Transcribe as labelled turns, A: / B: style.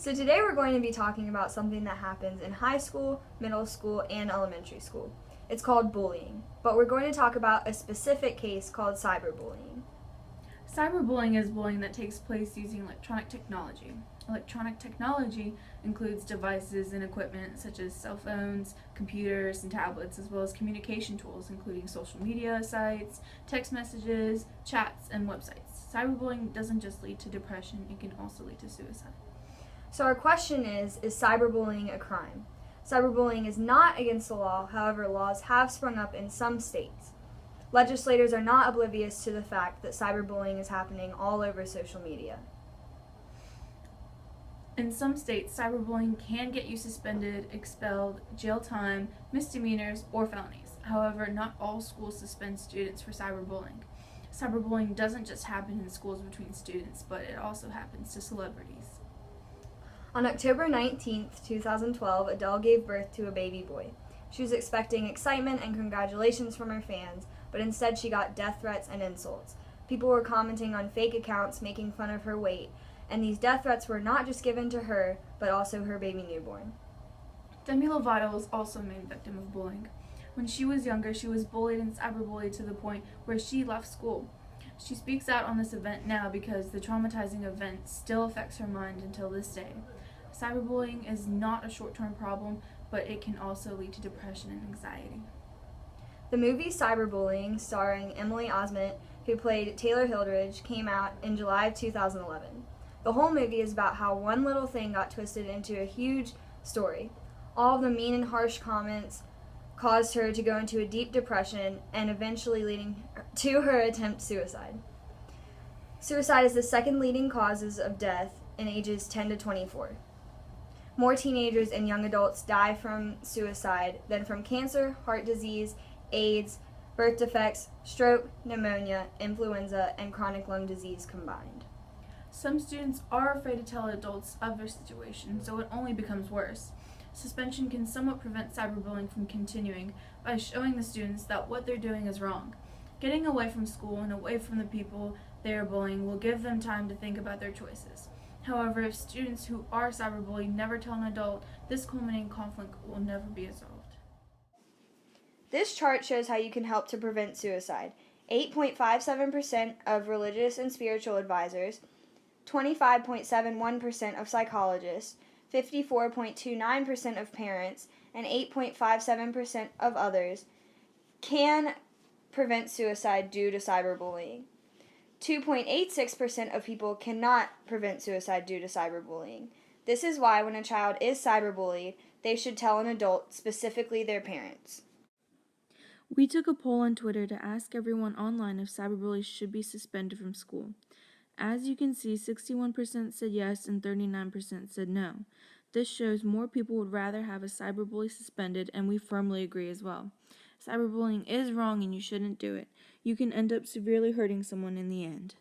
A: So today we're going to be talking about something that happens in high school, middle school, and elementary school. It's called bullying, but we're going to talk about a specific case called cyberbullying.
B: Cyberbullying is bullying that takes place using electronic technology. Electronic technology includes devices and equipment such as cell phones, computers, and tablets, as well as communication tools including social media sites, text messages, chats, and websites. Cyberbullying doesn't just lead to depression, it can also lead to suicide.
A: So our question is cyberbullying a crime? Cyberbullying is not against the law, however, laws have sprung up in some states. Legislators are not oblivious to the fact that cyberbullying is happening all over social media.
B: In some states, cyberbullying can get you suspended, expelled, jail time, misdemeanors, or felonies. However, not all schools suspend students for cyberbullying. Cyberbullying doesn't just happen in schools between students, but it also happens to celebrities.
A: On October 19, 2012, Adele gave birth to a baby boy. She was expecting excitement and congratulations from her fans, but instead she got death threats and insults. People were commenting on fake accounts making fun of her weight, and these death threats were not just given to her, but also her baby newborn.
B: Demi Lovato was also a main victim of bullying. When she was younger, she was bullied and cyberbullied to the point where she left school. She speaks out on this event now because the traumatizing event still affects her mind until this day. Cyberbullying is not a short-term problem, but it can also lead to depression and anxiety.
A: The movie Cyberbullying, starring Emily Osment, who played Taylor Hildridge, came out in July of 2011. The whole movie is about how one little thing got twisted into a huge story. All of the mean and harsh comments caused her to go into a deep depression and eventually leading to her attempt suicide. Suicide is the second leading causes of death in ages 10 to 24. More teenagers and young adults die from suicide than from cancer, heart disease, AIDS, birth defects, stroke, pneumonia, influenza, and chronic lung disease combined.
B: Some students are afraid to tell adults of their situation, so it only becomes worse. Suspension can somewhat prevent cyberbullying from continuing by showing the students that what they're doing is wrong. Getting away from school and away from the people they are bullying will give them time to think about their choices. However, if students who are cyberbullied never tell an adult, this culminating conflict will never be resolved.
A: This chart shows how you can help to prevent suicide. 8.57% of religious and spiritual advisors, 25.71% of psychologists, 54.29% of parents, and 8.57% of others can prevent suicide due to cyberbullying. 2.86% of people cannot prevent suicide due to cyberbullying. This is why when a child is cyberbullied, they should tell an adult, specifically their parents.
B: We took a poll on Twitter to ask everyone online if cyberbullies should be suspended from school. As you can see, 61% said yes and 39% said no. This shows more people would rather have a cyberbully suspended, and we firmly agree as well. Cyberbullying is wrong and you shouldn't do it. You can end up severely hurting someone in the end.